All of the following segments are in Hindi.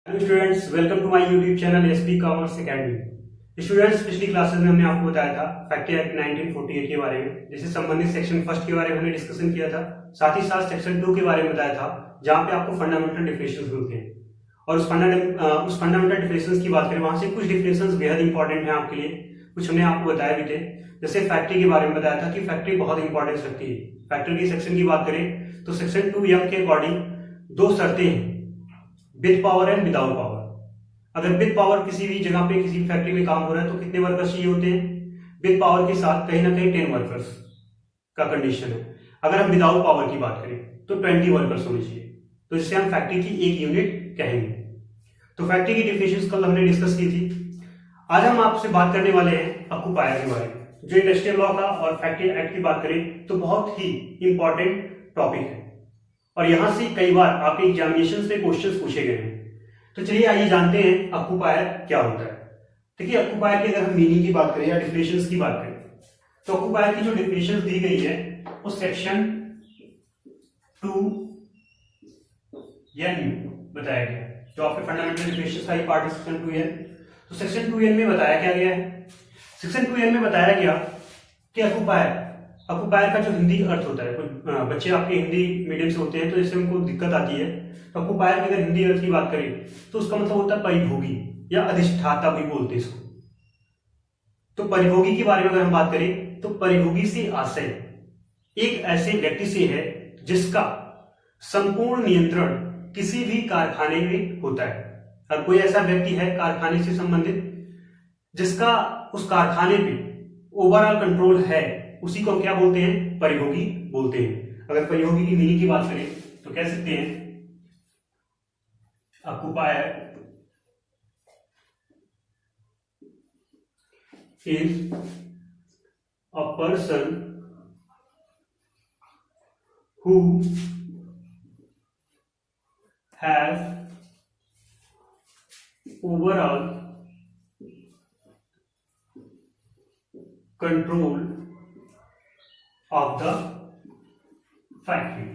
Hello students, welcome to my YouTube channel SP commerce academy. Students, पिछली क्लासेस में हमने आपको बताया था फैक्ट्री एक्ट 1948 के बारे में, जिससे संबंधित सेक्शन फर्स्ट के बारे में हमने डिस्कशन किया था। साथ ही साथ सेक्शन 2 के बारे में बताया था, जहां पे आपको फंडामेंटल डिफिनेशंस मिलते हैं। और उस फंडामेंटल डिफिनेशंस की बात करें, वहां से कुछ डिफिनेशंस बेहद इंपॉर्टेंट है आपके लिए, कुछ हमने आपको बताए भी थे। जैसे फैक्ट्री के बारे में बताया था कि फैक्ट्री बहुत इंपॉर्टेंस रखती है। फैक्ट्री के सेक्शन की बात करें तो सेक्शन 2M के अकॉर्डिंग दो शर्तें हैं, with power and without power. अगर विद पावर किसी भी जगह पे किसी फैक्ट्री में काम हो रहा है तो कितने वर्कर्स चाहिए होते हैं? विद पावर के साथ कहीं ना कहीं 10 वर्कर्स का कंडीशन है। अगर हम विदाउट पावर की बात करें तो 20 वर्कर्स होने चाहिए, तो जिससे हम फैक्ट्री की एक यूनिट कहेंगे। तो फैक्ट्री की डिफिनेशंस कल हमने डिस्कस की थी। आज हम आपसे बात करने वाले हैं ऑक्यूपायर के बारे में। जो इंडस्ट्रियल लॉ का और फैक्ट्री एक्ट की बात करें तो बहुत ही इंपॉर्टेंट टॉपिक है, और यहां से कई बार आपके एग्जामिनेशन में क्वेश्चंस पूछे गए हैं। तो चलिए आइए जानते हैं ऑक्यूपायर क्या होता है। देखिए, ऑक्यूपायर की अगर हम मीनिंग की बात करें या डिफिनेशंस की बात करें तो ऑक्यूपायर की जो डिफिनेशंस दी गई है वो सेक्शन 2N बताया गया है। जो आपके फंडामेंटल डिफिनेशंस का ही पार्ट है सेक्शन 2N। तो सेक्शन 2N में बताया क्या गया है? सेक्शन 2N में बताया गया कि ऑक्यूपायर का जो हिंदी अर्थ होता है, कुछ बच्चे आपके हिंदी मीडियम से होते हैं तो जैसे उनको दिक्कत आती है, तो ऑक्यूपायर की अगर हिंदी अर्थ की बात करें तो उसका मतलब होता है परिभोगी या अधिष्ठाता भी बोलते हैं इसको। तो परिभोगी के बारे में अगर हम बात करें तो परिभोगी से आशय एक ऐसे व्यक्ति से है जिसका संपूर्ण नियंत्रण किसी भी कारखाने में होता है। अब कोई ऐसा व्यक्ति है कारखाने से संबंधित जिसका उस कारखाने पे ओवरऑल कंट्रोल है, उसी को हम क्या बोलते हैं? परिभोगी बोलते हैं। अगर परिभोगी की मीनिंग की बात करें तो कह सकते हैं occupier is a person who has overall control of the factory।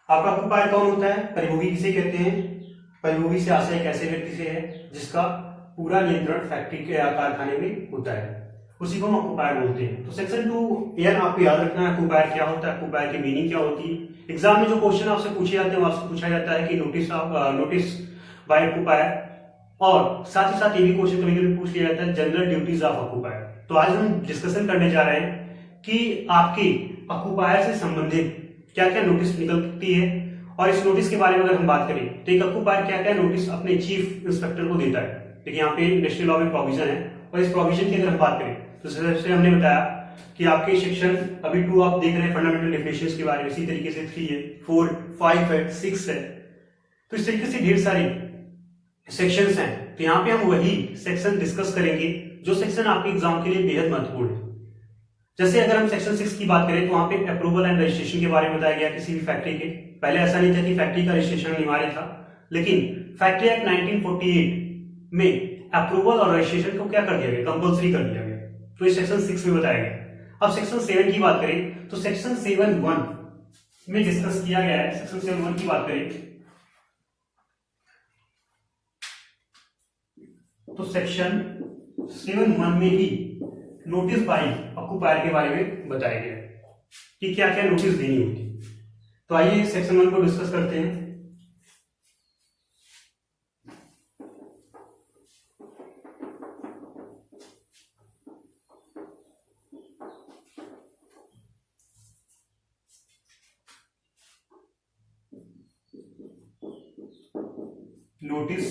आपका ऑक्यूपायर कौन होता है? परिभोगी किसे कहते हैं? परिभोगी से आशय एक ऐसे व्यक्ति से है जिसका पूरा नियंत्रण फैक्ट्री के कारखाने में होता है, उसी को हम ऑक्यूपायर बोलते हैं। तो सेक्शन 2N आपको याद रखना है, ऑक्यूपायर क्या होता है, ऑक्यूपायर की मीनिंग क्या होती है। एग्जाम में जो क्वेश्चन आपसे पूछे जाते हैं वो आपसे पूछा जाता है कि नोटिस बाय ऑक्यूपायर, और साथ ही साथ ये भी क्वेश्चन कभी कभी पूछ लिया जाता है जनरल ड्यूटीज ऑफ ऑक्यूपायर। तो आज हम डिस्कशन करने जा रहे हैं कि आपके ऑक्यूपायर से संबंधित क्या क्या नोटिस निकलती है, और इस नोटिस के बारे में अगर हम बात करें तो एक ऑक्यूपायर क्या क्या नोटिस अपने चीफ इंस्पेक्टर को देता है। देखिए, यहाँ पे इंडस्ट्रियल लॉ में प्रोविजन है, और इस प्रोविजन की अगर हम बात करें तो सबसे हमने बताया कि आपके सेक्शन अभी 2 आप देख रहे हैं फंडामेंटल डिफिनेशंस के बारे में, इसी तरीके से 3 है, 4, 5 है, 6 है। तो इस तरीके से ढेर सारी सेक्शंस हैं। तो यहाँ पे हम वही सेक्शन डिस्कस करेंगे जो सेक्शन आपके एग्जाम के लिए बेहद महत्वपूर्ण है। जैसे अगर हम सेक्शन 6 की बात करें तो वहां पे अप्रूवल एंड रजिस्ट्रेशन के बारे में बताया गया किसी भी फैक्ट्री के। पहले ऐसा नहीं था कि फैक्ट्री का रजिस्ट्रेशन अनिवार्य था, लेकिन फैक्ट्री एक्ट 1948 में अप्रूवल और रजिस्ट्रेशन को क्या कर दिया गया? कंपल्सरी कर दिया गया। तो इस सेक्शन 6 में बताया गया। अब सेक्शन 7 की बात करें तो सेक्शन 7(1) में डिस्कस किया गया है। सेक्शन 7(1) की बात करें तो सेक्शन 7(1) में ही नोटिस बाई ऑक्यूपायर के बारे में बताया गया है कि क्या क्या नोटिस देनी होती। तो आइए सेक्शन 1 को डिस्कस करते हैं। Notice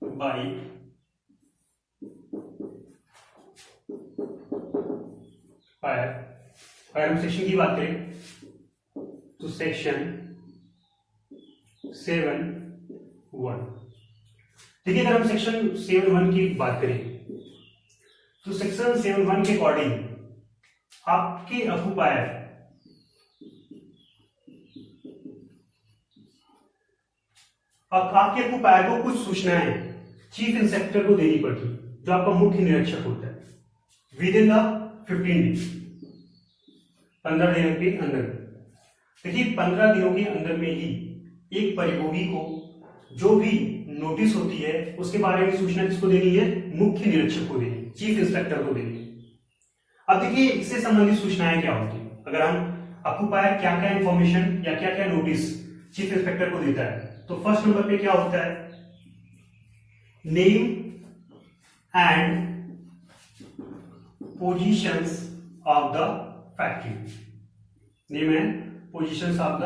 by fire. अगर हम सेक्शन की बात करें तो सेक्शन 7(1). देखिए, अगर हम सेक्शन 7(1) की बात करें तो सेक्शन 7(1) के अकॉर्डिंग आपके ऑक्यूपायर को कुछ सूचनाएं चीफ इंस्पेक्टर को देनी पड़ती, जो आपका मुख्य निरीक्षक होता है, विद इन द 15 डेज, 15 दिन के अंदर। देखिए 15 दिनों के अंदर में ही एक परिभोगी को जो भी नोटिस होती है उसके बारे में सूचना किसको देनी है, मुख्य निरीक्षक को देनी है, चीफ इंस्पेक्टर को देनी है। अब देखिए इससे संबंधित सूचनाएं क्या होती है, अगर हम ऑक्यूपायर क्या क्या इंफॉर्मेशन या क्या क्या नोटिस चीफ इंस्पेक्टर को देता है, तो फर्स्ट नंबर पे क्या होता है, name and positions of the factory, name and positions of the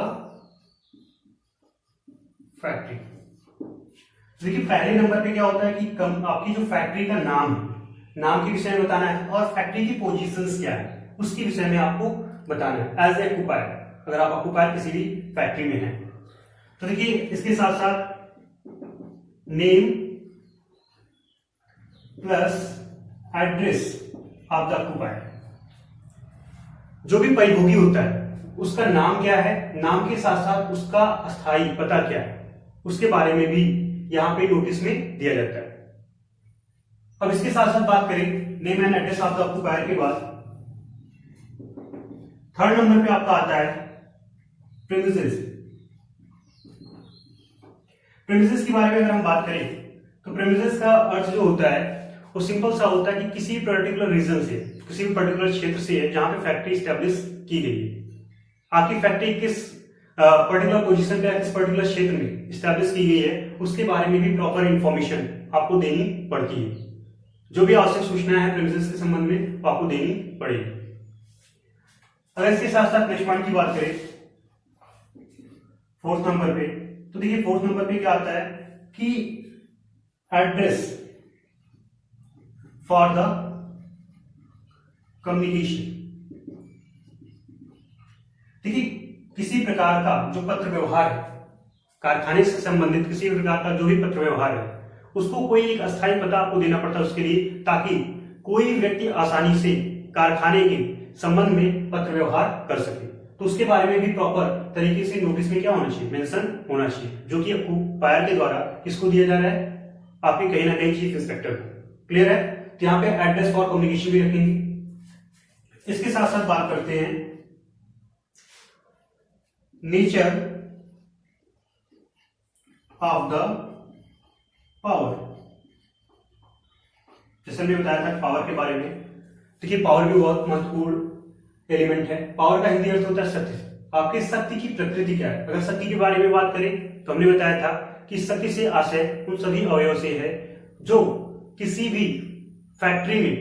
factory. देखिए पहले नंबर पे क्या होता है कि आपकी जो फैक्ट्री का नाम है, नाम के विषय में बताना है, और फैक्ट्री की पोजीशंस क्या है उसके विषय में आपको बताना है एज ए ऑक्यूपायर, अगर आप ऑक्यूपायर किसी भी फैक्ट्री में हैं। तो देखिए इसके साथ साथ name plus address of the occupier, जो भी परिभोगी होता है उसका नाम क्या है, नाम के साथ साथ उसका अस्थायी पता क्या है उसके बारे में भी यहां पे नोटिस में दिया जाता है। अब इसके साथ साथ बात करें name and address of the occupier के बाद, थर्ड नंबर पे आपका आता है प्रीमिसेस। प्रीमिसेस के बारे में अगर हम बात करें तो प्रीमिसेस का अर्थ जो होता है वो सिंपल सा होता है कि किसी पर्टिकुलर रीजन से, किसी भी पर्टिकुलर क्षेत्र से है जहां पे फैक्ट्री स्टैब्लिश की गई है। आपकी फैक्ट्री किस पर्टिकुलर पोजीशन पे, किस पर्टिकुलर क्षेत्र में स्टैब्लिश की गई है उसके बारे में भी प्रॉपर इंफॉर्मेशन आपको देनी पड़ती है। जो भी आवश्यक सूचना है प्रीमिसेस के संबंध में वो आपको देनी पड़ेगी। अगर इसके साथ साथ नेक्स्ट पॉइंट की बात करें फोर्थ नंबर पे, तो देखिए फोर्थ नंबर पे क्या आता है कि एड्रेस फॉर द कम्युनिकेशन। देखिए किसी प्रकार का जो पत्र व्यवहार है, कारखाने से संबंधित किसी प्रकार का जो भी पत्र व्यवहार है उसको कोई एक अस्थायी पता आपको देना पड़ता है उसके लिए, ताकि कोई व्यक्ति आसानी से कारखाने के संबंध में पत्र व्यवहार कर सके। तो उसके बारे में भी प्रॉपर तरीके से नोटिस में क्या होना चाहिए, मेंशन होना चाहिए, जो कि ऑक्यूपायर के द्वारा किसको दिया जा रहा है, आपके कहीं ना कहीं चीफ इंस्पेक्टर को। क्लियर है? तो यहाँ पे एड्रेस फॉर कम्युनिकेशन भी रखेंगे। इसके साथ साथ बात करते हैं नेचर ऑफ द पावर। जैसे हमने बताया था पावर के बारे में, देखिए पावर भी बहुत महत्वपूर्ण एलिमेंट है। पावर का हिंदी अर्थ होता है शक्ति। आपकी शक्ति की प्रकृति क्या है, अगर शक्ति के बारे में बात करें तो हमने बताया था कि शक्ति से आशय उन सभी अवयव से है जो किसी भी फैक्ट्री में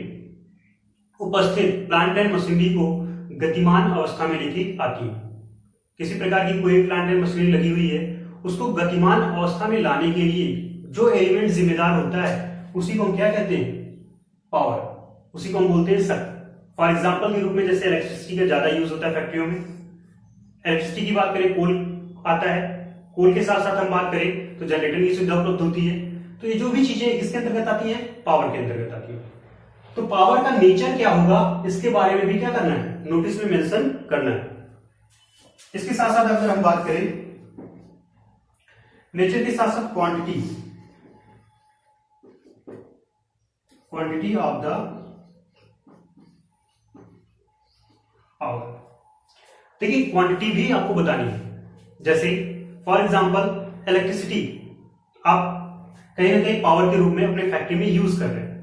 उपस्थित प्लांट एंड मशीनरी को गतिमान अवस्था में लेके आती है। किसी प्रकार की कोई प्लांट एंड मशीनरी लगी हुई है, उसको गतिमान अवस्था में लाने के लिए जो एलिमेंट जिम्मेदार होता है उसी को हम क्या कहते हैं, पावर, उसी को हम बोलते हैं शक्ति। फॉर एग्जाम्पल के रूप में जैसे इलेक्ट्रिसिटी का ज्यादा यूज होता है फैक्ट्रियों में, इलेक्ट्रिसिटी की बात करें कोल आता है, कोल के साथ साथ हम बात करें तो जनरेटर की सुविधा उपलब्ध होती है। तो ये जो भी चीजें इसके अंतर्गत आती है पावर के अंतर्गत आती है। तो पावर का नेचर क्या होगा इसके बारे में भी क्या करना है, नोटिस में मेंशन करना है। इसके साथ साथ अगर हम बात करें नेचर के साथ साथ क्वांटिटी ऑफ द पावर। देखिए क्वांटिटी भी आपको बतानी है। जैसे फॉर एग्जांपल इलेक्ट्रिसिटी आप कहीं ना कहीं पावर के रूप में अपने फैक्ट्री में यूज कर रहे हैं,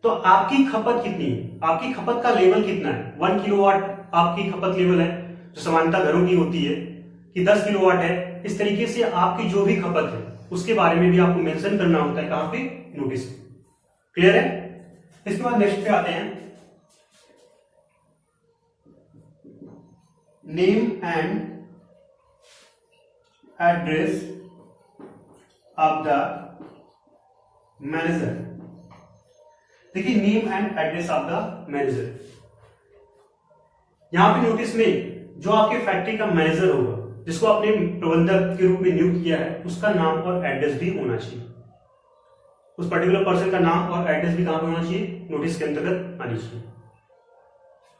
तो आपकी खपत कितनी है, आपकी खपत का लेवल कितना है। 1 किलोवाट आपकी खपत लेवल है, जो सामान्यतः घरों की होती है कि 10 किलोवाट है। इस तरीके से आपकी जो भी खपत है उसके बारे में भी आपको मेंशन करना होता है कहां पे, नोटिस। क्लियर है? इसके बाद नेक्स्ट पे आते हैं name and address of the manager. देखिए name and address of the manager, यहां पे नोटिस में जो आपके फैक्ट्री का मैनेजर होगा, जिसको आपने प्रबंधक के रूप में नियुक्त किया है, उसका नाम और एड्रेस भी होना चाहिए। उस पर्टिकुलर पर्सन का नाम और एड्रेस भी कहां पर होना चाहिए, नोटिस के अंतर्गत आनी चाहिए।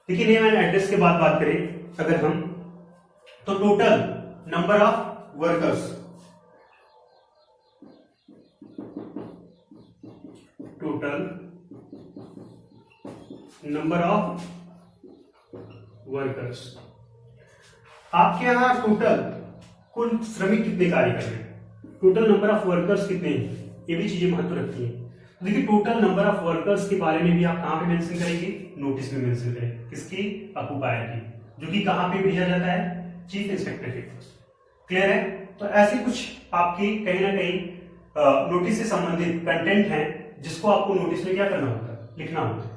देखिए नेम एंड एड्रेस के बाद बात करें अगर हम, तो total number of workers, total number of workers. आपके यहाँ टोटल कुल श्रमिक कितने कार्य कर रहे हैं, टोटल नंबर ऑफ वर्कर्स कितने हैं, ये भी चीजें महत्व रखती हैं। तो देखिए टोटल नंबर ऑफ वर्कर्स के बारे में भी आप कहाँ पे मेंशन करेंगे, नोटिस में मेंशन करेंगे, किसकी, ऑक्यूपायर की, जो कि कहाँ पे भेजा जाता है, चीफ इंस्पेक्टर के पास। क्लियर है। तो ऐसे कुछ आपकी कहीं ना कहीं नोटिस से संबंधित कंटेंट है जिसको आपको नोटिस में क्या करना होता है, लिखना होता है।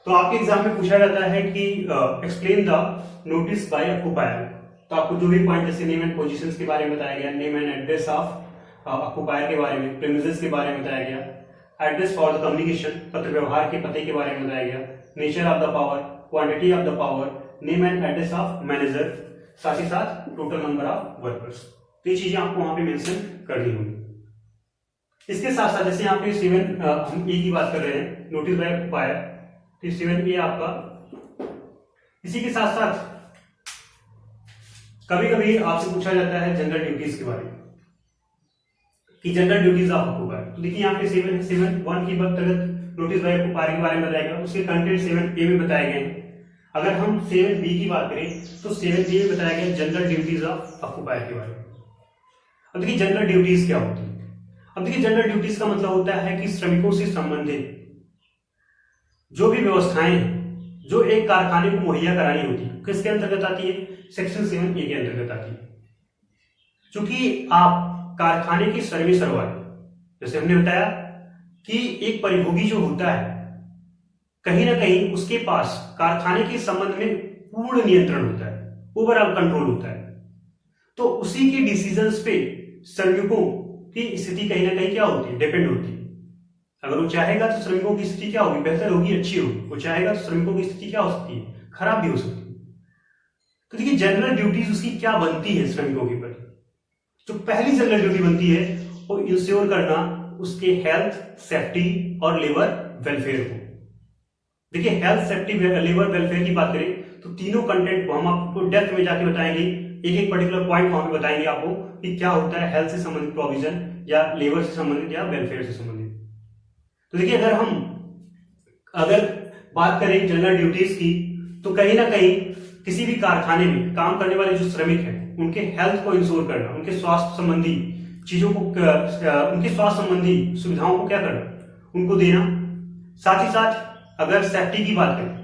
तो आपके एग्जाम में पूछा जाता है कि explain the notice bye occupier. तो आपको जो भी पॉइंट जैसे नेम एंड पोजीशंस के बारे में बताया गया, name and address of occupier के बारे में, प्रीमिसेस के बारे में बताया गया, एड्रेस फॉर द कम्युनिकेशन, पत्र व्यवहार के पते के बारे में बताया गया, nature of the power, quantity of the power, name and address of manager, साथ ही साथ टोटल नंबर ऑफ वर्कर्स। तो ये चीजें आपको वहां पे मेंशन करनी होंगी। इसके साथ साथ जैसे यहाँ पे 7 हम ए की बात कर रहे हैं, नोटिस बाय ऑक्यूपायर, तो 7A आपका। इसी के साथ साथ कभी कभी आपसे पूछा जाता है जनरल ड्यूटीज के बारे में कि जनरल ड्यूटीज ऑफ ऑक्यूपायर। तो देखिए यहाँ पे 7.1 की अंतर्गत नोटिस बाय ऑक्यूपायर के बारे में बताया गया, उसके कंटेंट 7A में बताए गए हैं। अगर हम 7B की बात करें तो 7B में बताया गया जनरल ड्यूटीज ऑफ ऑक्यूपायर के बारे में। अब देखिए जनरल ड्यूटीज क्या होती है। अब देखिए जनरल ड्यूटीज का मतलब होता है कि श्रमिकों से संबंधित जो भी व्यवस्थाएं हैं जो एक कारखाने को मुहैया करानी होती है, किसके अंतर्गत आती है, सेक्शन 7A के अंतर्गत आती है। चूंकि आप कारखाने की सर्विस वाले, जैसे हमने बताया कि एक परिभोगी जो होता है कहीं ना कहीं उसके पास कारखाने के संबंध में पूर्ण नियंत्रण होता है, ओवरऑल कंट्रोल होता है। तो उसी के डिसीजंस पे श्रमिकों की स्थिति कहीं ना कहीं क्या होती है, डिपेंड होती है। अगर वो चाहेगा तो श्रमिकों की स्थिति क्या होगी, बेहतर होगी, अच्छी होगी। वो चाहेगा तो श्रमिकों की स्थिति क्या हो सकती है, खराब भी हो सकती है। तो देखिए जनरल ड्यूटीज उसकी क्या बनती है श्रमिकों के प्रति। जो पहली जनरल ड्यूटी बनती है वो इंश्योर करना उसके हेल्थ, सेफ्टी और लेबर वेलफेयर को। देखिए हेल्थ, सेफ्टी, लेबर वेलफेयर की बात करें तो तीनों कंटेंट को हम आपको डेप्थ में जाके बताएंगे, एक एक पर्टिकुलर पॉइंट वहां पे बताएंगे आपको कि क्या होता है हेल्थ से संबंधित प्रोविजन या लेबर से संबंधित या वेलफेयर से संबंधित। तो देखिए अगर बात करें जनरल ड्यूटीज की तो कहीं ना कहीं किसी भी कारखाने में काम करने वाले जो श्रमिक हैं उनके हेल्थ को इंश्योर करना, उनके स्वास्थ्य संबंधी चीजों को, उनके स्वास्थ्य संबंधी सुविधाओं को क्या करना, उनको देना। साथ ही साथ अगर सेफ्टी की बात करें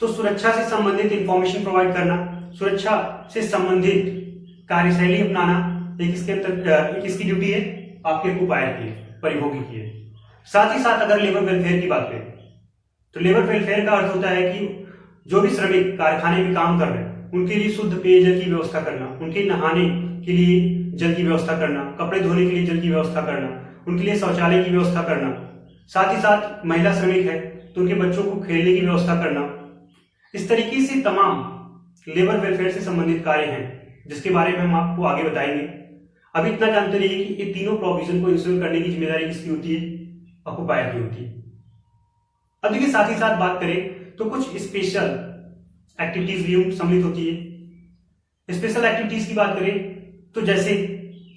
तो सुरक्षा से संबंधित इंफॉर्मेशन प्रोवाइड करना, सुरक्षा से संबंधित कार्यशैली अपनाना, एक इसकी ड्यूटी है, आपके ऑक्यूपायर की है, परिभोगी की है। साथ ही साथ अगर लेबर वेलफेयर की बात करें तो लेबर वेलफेयर का अर्थ होता है कि जो भी श्रमिक कारखाने में काम कर रहे हैं उनके लिए शुद्ध पेयजल की व्यवस्था करना, उनके नहाने के लिए जल की व्यवस्था करना, कपड़े धोने के लिए जल की व्यवस्था करना, उनके लिए शौचालय की व्यवस्था करना। साथ ही साथ महिला श्रमिक है तो उनके बच्चों को खेलने की व्यवस्था करना। इस तरीके से तमाम लेबर वेलफेयर से संबंधित कार्य हैं जिसके बारे में हम आपको आगे बताएंगे। अभी इतना जानते रहिए कि ये तीनों प्रोविजन को इंश्योर करने की जिम्मेदारी किसकी होती है, ऑक्यूपायर की होती है। अब देखिए साथ ही साथ बात करें तो कुछ स्पेशल एक्टिविटीज भी सम्मिलित होती है। स्पेशल एक्टिविटीज की बात करें तो जैसे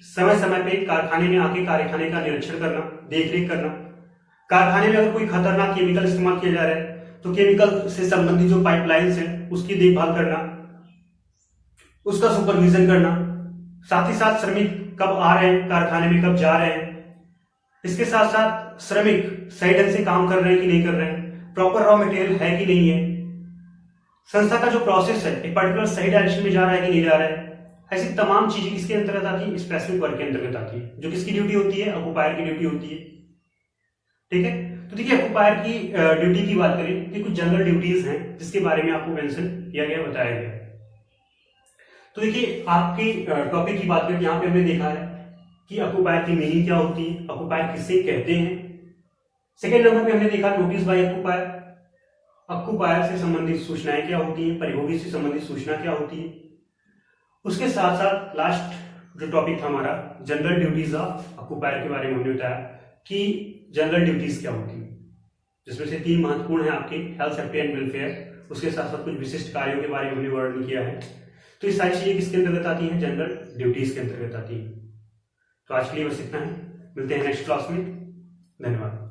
समय समय पे कारखाने में आके कारखाने का निरीक्षण करना, देखरेख करना। कारखाने में अगर कोई खतरनाक केमिकल इस्तेमाल किया जा रहा है तो केमिकल से संबंधित जो पाइपलाइंस हैं उसकी देखभाल करना, उसका सुपरविजन करना। साथ ही साथ श्रमिक कब आ रहे हैं कारखाने में, कब जा रहे हैं। इसके साथ साथ श्रमिक सही ढंग से काम कर रहे हैं कि नहीं कर रहे हैं, प्रॉपर रॉ मटेरियल है कि नहीं है, संस्था का जो प्रोसेस है एक पर्टिकुलर सही डायरेक्शन में जा रहा है कि नहीं जा रहा है। ऐसी तमाम चीजें किसके अंतर्गत आती है, स्पेसिफिक वर्क के अंतर्गत आती है, जो किसकी ड्यूटी होती है, ऑक्यूपायर की ड्यूटी होती है। ठीक है। तो देखिए ऑक्यूपायर की ड्यूटी की बात करें कि कुछ जनरल ड्यूटीज हैं जिसके बारे में आपको मेंशन किया गया, बताया गया। तो देखिए आपकी टॉपिक की बात करें, यहाँ पे हमने देखा है कि ऑक्यूपायर की मीनिंग क्या होती है, ऑक्यूपायर किससे कहते हैं। सेकेंड नंबर पे हमने देखा नोटिस बाय ऑक्यूपायर, ऑक्यूपायर से संबंधित सूचनाएं क्या होती हैं, परिभोगी से संबंधित सूचना क्या होती है। उसके साथ साथ लास्ट जो टॉपिक था हमारा जनरल ड्यूटीज ऑफ ऑक्यूपायर के बारे में हमने बताया कि जनरल ड्यूटीज क्या होती है, जिसमें से 3 महत्वपूर्ण है आपकी हेल्थ, सेफ्टी एंड वेलफेयर। उसके साथ साथ कुछ विशिष्ट कार्यों के बारे में हमने वर्णन किया है। तो ये सारी चीजें किसके अंतर्गत आती हैं, जनरल ड्यूटीज के अंतर्गत आती है। तो आज के लिए बस इतना है, मिलते हैं नेक्स्ट क्लास में। धन्यवाद।